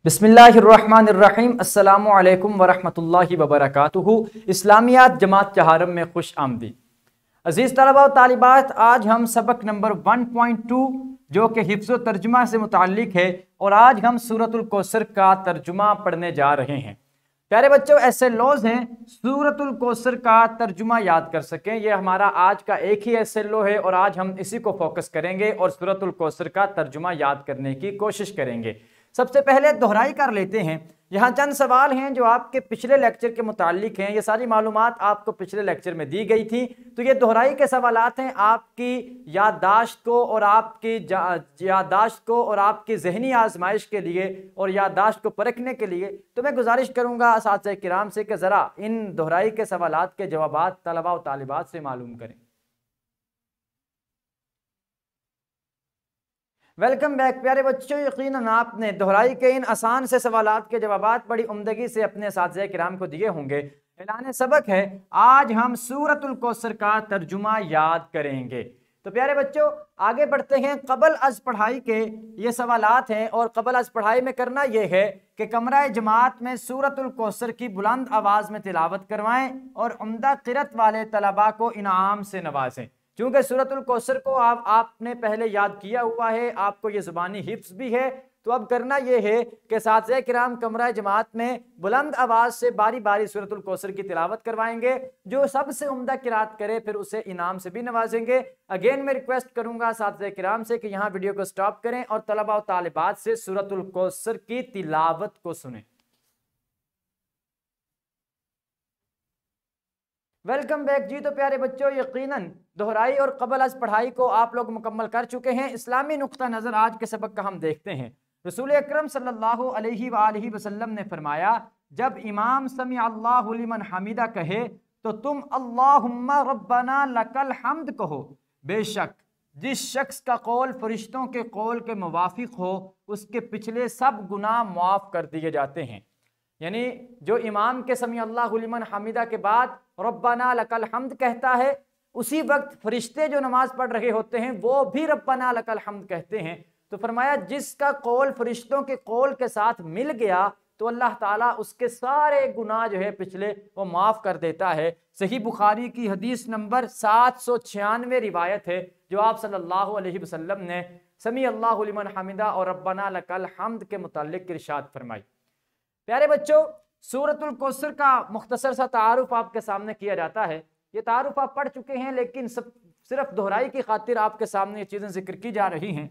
बिस्मिल्लाहिर्रहमानिर्रहीम अस्सलामु अलैकुम वरहमतुल्लाहि वबरकातुहू। इस्लामियात जमात चहारम में खुश आमदी। अजीज़ तलबा व तालिबात, आज हम सबक नंबर 1.2 जो कि हिफ्ज़ व तर्जुमा से मुताल्लिक है और आज हम सूरतुल कौसर का तर्जुमा पढ़ने जा रहे हैं। प्यारे बच्चों, ऐसे लॉज हैं सूरतुल कौसर का तर्जुमा याद कर सकें, ये हमारा आज का एक ही ऐसे लो है और आज हम इसी को फोकस करेंगे और सूरतुल कौसर का तर्जुमा याद करने की कोशिश करेंगे। सबसे पहले दोहराई कर लेते हैं। यहाँ चंद सवाल हैं जो आपके पिछले लेक्चर के मुतालिक हैं। ये सारी मालूमात आपको पिछले लेक्चर में दी गई थी, तो ये दोहराई के सवालात हैं आपकी याददाश्त को और आपकी जहनी आजमाइश के लिए और याददाश्त को परखने के लिए। तो मैं गुजारिश करूँगा असातिज़ा किराम से कि ज़रा इन दोहराई के सवालात के जवाबात तलबा व तालिबात से मालूम करें। वेलकम बैक प्यारे बच्चों, यकीनन आपने दोहराई के इन आसान से सवालात के जवाबात बड़ी उम्दगी से अपने साथिया किराम को दिए होंगे। ऐलान सबक है, आज हम सूरतुल कौसर का तर्जुमा याद करेंगे। तो प्यारे बच्चों आगे बढ़ते हैं। कबल अज पढ़ाई के ये सवालात हैं और कबल अज पढ़ाई में करना यह है कि कमरा जमात में सूरतुल कौसर की बुलंद आवाज़ में तिलावत करवाएं और उम्दा क़िरत वाले तलबा को इनाम से नवाजें। क्योंकि सूरतुल कौसर को आपने पहले याद किया हुआ है, आपको ये ज़ुबानी हिफ्ज़ भी है, तो अब करना ये है कि साथिया किराम कमरा जमात में बुलंद आवाज़ से बारी बारी सूरतुल कौसर की तिलावत करवाएंगे। जो सबसे उम्दा किरात करे फिर उसे इनाम से भी नवाजेंगे। अगेन मैं रिक्वेस्ट करूंगा साथिया किराम से कि यहाँ वीडियो को स्टॉप करें और तलबा व तालिबात से सूरतुल कौसर की तिलावत को सुने। वेलकम बैक जी। तो प्यारे बच्चों यकीनन दोहराई और कबल अज पढ़ाई को आप लोग मुकम्मल कर चुके हैं। इस्लामी नुक्ता नज़र आज के सबक का हम देखते हैं। रसूल अकरम सल्लल्लाहु अलैहि वसल्लम ने फरमाया, जब इमाम समी अल्लाहु लिमन हमीदा कहे तो तुम अल्लाहुम्मा रब्बना लकल हम्द कहो। बेशक जिस शख्स का कौल फरिश्तों के कौल के मुवाफिक हो उसके पिछले सब गुनाह मुआफ़ कर दिए जाते हैं। यानी जो इमाम के समी अल्लाहु लिमन हमीदा के बाद रब्बना लकल हम्द कहता है, उसी वक्त फरिश्ते जो नमाज पढ़ रहे होते हैं वो भी रब्बना लकल हम्द कहते हैं। तो फरमाया जिसका कौल फरिश्तों के कौल के साथ मिल गया तो अल्लाह ताला उसके सारे गुनाह जो है पिछले वो माफ़ कर देता है। सही बुखारी की हदीस नंबर 796 रिवायत है, जो आप सल्लल्लाहु अलैहि वसल्लम ने समी अल्लाहु लिमन हमीदा और रब्बना लकल हम्द के मुताल्लिक इरशाद फरमाई। प्यारे बच्चों सूरतुल कौसर का मुख्तसर सा तारुफ आपके सामने किया जाता है। ये तारुफ आप पढ़ चुके हैं, लेकिन सिर्फ दोहराई की खातिर आपके सामने ये चीज़ें जिक्र की जा रही हैं।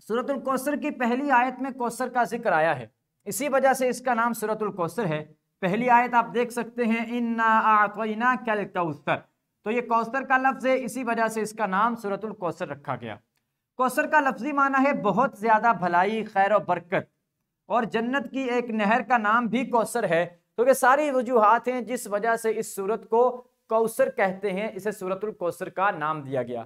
सूरतुल कौसर की पहली आयत में कौसर का जिक्र आया है, इसी वजह से इसका नाम सूरतुल कौसर है। पहली आयत आप देख सकते हैं, इन्ना आतैना कल कौसर, तो ये कौसर का लफ्ज़ है, इसी वजह से इसका नाम सूरतुल कौसर रखा गया। कौसर का लफ्ज़ी माना है बहुत ज़्यादा भलाई, खैर और बरकत, और जन्नत की एक नहर का नाम भी कौसर है। तो ये सारी वजूहात हैं जिस वजह से इस सूरत को कौसर कहते हैं, इसे सूरतुल कौसर का नाम दिया गया।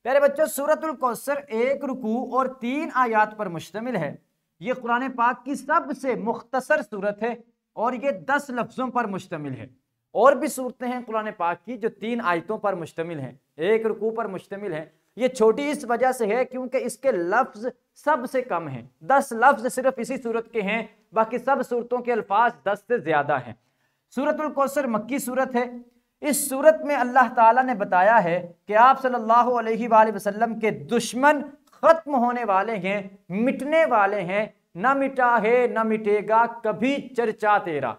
प्यारे बच्चों सूरतुल कौसर 1 रुकू और 3 आयात पर मुश्तमिल है। ये कुरान पाक की सबसे मुख्तसर सूरत है और ये 10 लफ्ज़ों पर मुश्तमिल है। और भी सूरतें हैं कुरान पाक की जो 3 आयतों पर मुश्तमिल हैं, 1 रुकू पर मुश्तमिल है। ये छोटी इस वजह से है क्योंकि इसके लफ्ज़ सबसे कम हैं। 10 लफ्ज़ सिर्फ इसी सूरत के हैं, बाकी सब सूरतों के अल्फाज 10 से ज़्यादा हैं। सूरतुल कौसर मक्की सूरत है। इस सूरत में अल्लाह ताला ने बताया है कि आप सल्लल्लाहु अलैहि वसल्लम के दुश्मन ख़त्म होने वाले हैं, मिटने वाले हैं। न मिटा है न मिटेगा कभी चर्चा तेरा।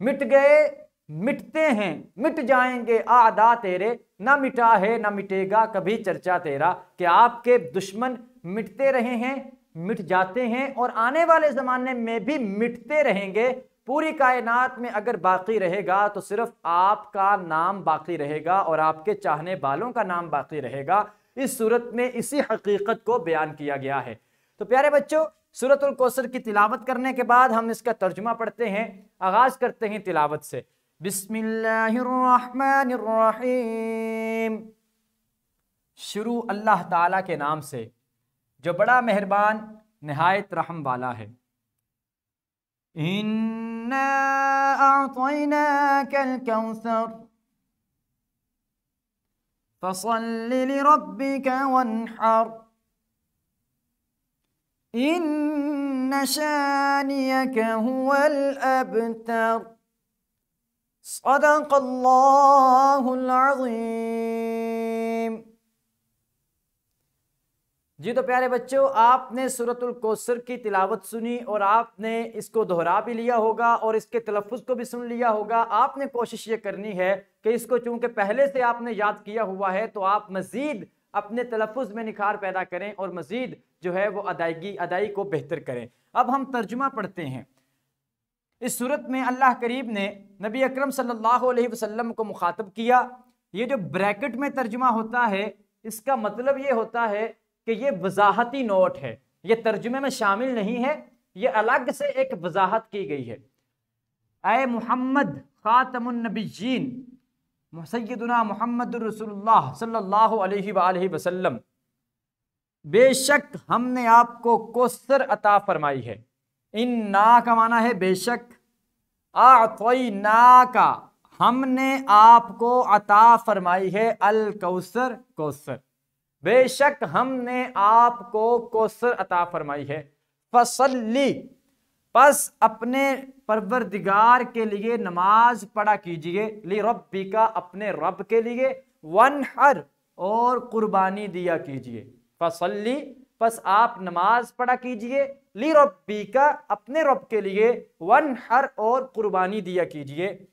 मिट गए, मिटते हैं, मिट जाएंगे आदा तेरे, ना मिटा है ना मिटेगा कभी चर्चा तेरा। कि आपके दुश्मन मिटते रहे हैं, मिट जाते हैं और आने वाले ज़माने में भी मिटते रहेंगे। पूरी कायनात में अगर बाकी रहेगा तो सिर्फ आपका नाम बाकी रहेगा और आपके चाहने वालों का नाम बाकी रहेगा। इस सूरत में इसी हकीकत को बयान किया गया है। तो प्यारे बच्चों सूरतुल कौसर की तिलावत करने के बाद हम इसका तर्जुमा पढ़ते हैं। आगाज़ करते हैं तिलावत से। बिस्मिल्लाहिर्रहमानिर्रहीम। शुरू अल्लाह ताला के नाम से जो बड़ा मेहरबान निहायत रहम वाला है। इन्ना अअतैनाकल कौसर फसल्लि लिरब्बिका वन्हर। इन्न इन्न शानियक हुवल अबतर। सदक़ल्लाहुल अज़ीम। जी तो प्यारे बच्चों, आपने सूरतुल कौसर की तिलावत सुनी और आपने इसको दोहरा भी लिया होगा और इसके तलफ़्फ़ुज़ को भी सुन लिया होगा। आपने कोशिश ये करनी है कि इसको चूँकि पहले से आपने याद किया हुआ है तो आप मज़ीद अपने तलफ़्फ़ुज़ में निखार पैदा करें और मज़ीद जो है वो अदाई को बेहतर करें। अब हम तर्जुमा पढ़ते हैं। इस सूरत में अल्लाह करीम ने नबी अकरम सल्लल्लाहु अलैहि वसल्लम को मुखातब किया। ये जो ब्रैकेट में तर्जुमा होता है इसका मतलब ये होता है कि ये वजाहती नोट है, ये तर्जुमे में शामिल नहीं है, ये अलग से एक वजाहत की गई है। ऐ मुहम्मद खातमुन नबिय्यीन सय्यदुना मुहम्मदुर रसूलुल्लाह सल्लल्लाहु अलैहि वसल्लम, बेशक हमने आपको कौसर अता फरमाई है। इन्ना का माना है बेशक, आतैना का हमने आपको अता फरमाई है, अल कौसर कौसर, बेशक हमने आपको कौसर अता फरमाई है। फसल्ली बस अपने परवरदिगार के लिए नमाज पढ़ा कीजिए, ली रब्बिका अपने रब के लिए, वनहर और कुर्बानी दिया कीजिए। फसल्ली बस आप नमाज पढ़ा कीजिए, ली रब्बिका अपने रब के लिए, वनहर और कुर्बानी दिया कीजिए।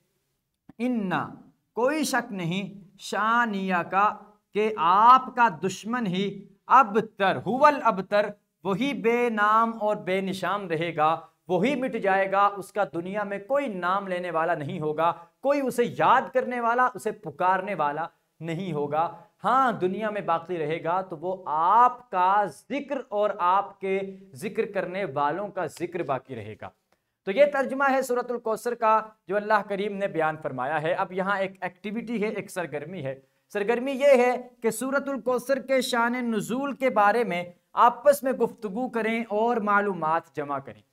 इन्ना कोई शक नहीं, शानिया का कि आपका दुश्मन ही अबतर हुवल अबतर, वही बेनाम और बेनिशान रहेगा, वही मिट जाएगा, उसका दुनिया में कोई नाम लेने वाला नहीं होगा, कोई उसे याद करने वाला, उसे पुकारने वाला नहीं होगा। हाँ, दुनिया में बाकी रहेगा तो वो आपका जिक्र और आपके जिक्र करने वालों का जिक्र बाकी रहेगा। तो ये तर्जुमा है सूरतुल कौसर का जो अल्लाह करीम ने बयान फरमाया है। अब यहाँ एक एक्टिविटी है, एक सरगर्मी है। सरगर्मी ये है कि सूरतुल कौसर के शान नुज़ूल के बारे में आपस में गुफ्तगू करें और मालूमात जमा करें।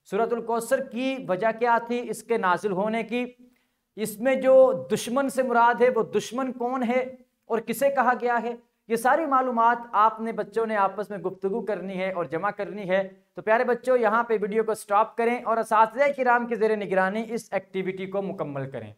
सूरतुल कौसर की वजह क्या थी इसके नाजिल होने की, इसमें जो दुश्मन से मुराद है वो दुश्मन कौन है और किसे कहा गया है, ये सारी मालूमात आपने बच्चों ने आपस में गुफ्तगू करनी है और जमा करनी है। तो प्यारे बच्चों, यहाँ पे वीडियो को स्टॉप करें और असातिज़ा किराम की ज़ेरे निगरानी इस एक्टिविटी को मुकम्मल करें।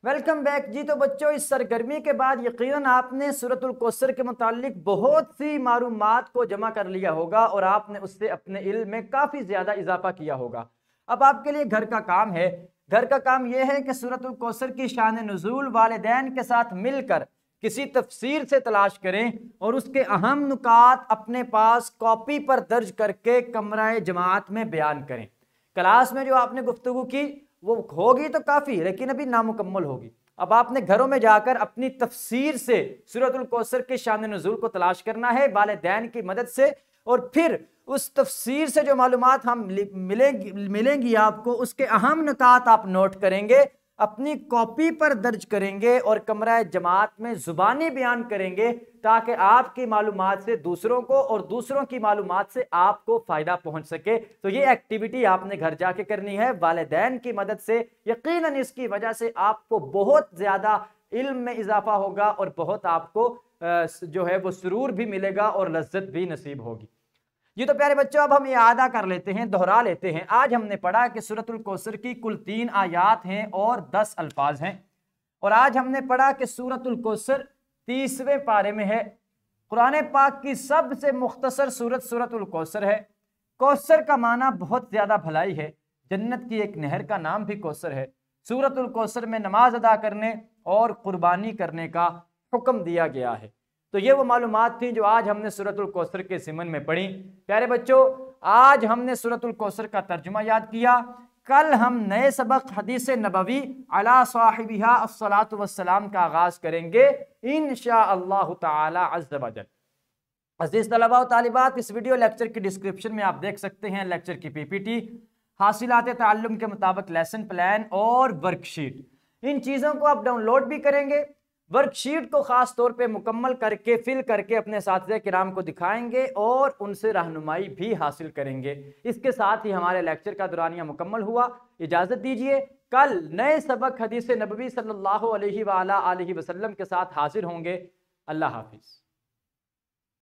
Welcome back. जी तो बच्चों, इस सरगर्मी के बाद यकीनन आपने सूरतुल कौसर के मुतालिक बहुत सी मालूमात को जमा कर लिया होगा और आपने उससे अपने इल्म में काफ़ी ज़्यादा इजाफा किया होगा। अब आपके लिए घर का काम है। घर का काम यह है कि सूरतुल कौसर की शान नुज़ूल वालिदैन के साथ मिलकर किसी तफसीर से तलाश करें और उसके अहम नुकात अपने पास कॉपी पर दर्ज करके कमरा जमात में बयान करें। क्लास में जो आपने गुफ्तगू की वो होगी तो काफ़ी, लेकिन अभी नामुकम्मल होगी। अब आपने घरों में जाकर अपनी तफसीर से सूरतुल कौसर के शान नुज़ूल को तलाश करना है वालिदैन की मदद से, और फिर उस तफसीर से जो मालूमात हम मिलेंगी आपको, उसके अहम नुकात आप नोट करेंगे, अपनी कॉपी पर दर्ज करेंगे और कमरा जमात में ज़ुबानी बयान करेंगे, ताकि आपकी मालूमात से दूसरों को और दूसरों की मालूमात से आपको फ़ायदा पहुंच सके। तो ये एक्टिविटी आपने घर जाके करनी है वालिदैन की मदद से। यकीनन इसकी वजह से आपको बहुत ज़्यादा इल्म में इजाफा होगा और बहुत आपको जो है वो सुरूर भी मिलेगा और लज्जत भी नसीब होगी। ये तो प्यारे बच्चों, अब हम ये आदा कर लेते हैं, दोहरा लेते हैं। आज हमने पढ़ा कि सूरतुल कौसर की कुल 3 आयात हैं और 10 अल्फाज हैं, और आज हमने पढ़ा कि सूरतुल कौसर 30वें पारे में है। कुरान पाक की सबसे मुख्तसर सूरत सूरतुल कौसर है। कौसर का माना बहुत ज़्यादा भलाई है। जन्नत की एक नहर का नाम भी कौसर है। सूरतुल कौसर में नमाज अदा करने और कुर्बानी करने का हुक्म दिया गया है। तो ये वो मालूमात थी जो आज हमने सूरतुल कौसर के ज़िमन में पढ़ी। प्यारे बच्चों, आज हमने सूरतुल कौसर का तर्जुमा याद किया। कल हम नए सबक हदीस नबवी अला साहिबिहा अस्सलातु वस्सलाम का आगाज़ करेंगे इंशाअल्लाह ताला अज़्ज़ व जल। अज़ीज़ तलबा व तालिबात, इस वीडियो लेक्चर की डिस्क्रिप्शन में आप देख सकते हैं लेक्चर की पीपीटी, हासिलात ताल्लुम के मुताबिक लेसन प्लान और वर्कशीट। इन चीज़ों को आप डाउनलोड भी करेंगे। वर्कशीट को ख़ास तौर पे मुकम्मल करके फिल करके अपने साथिया किराम को दिखाएंगे और उनसे रहनुमाई भी हासिल करेंगे। इसके साथ ही हमारे लेक्चर का दौरानिया मुकम्मल हुआ। इजाज़त दीजिए, कल नए सबक हदीस नबवी सल्लल्लाहु अलैहि वसल्लम के साथ हाजिर होंगे। अल्लाह हाफिज़।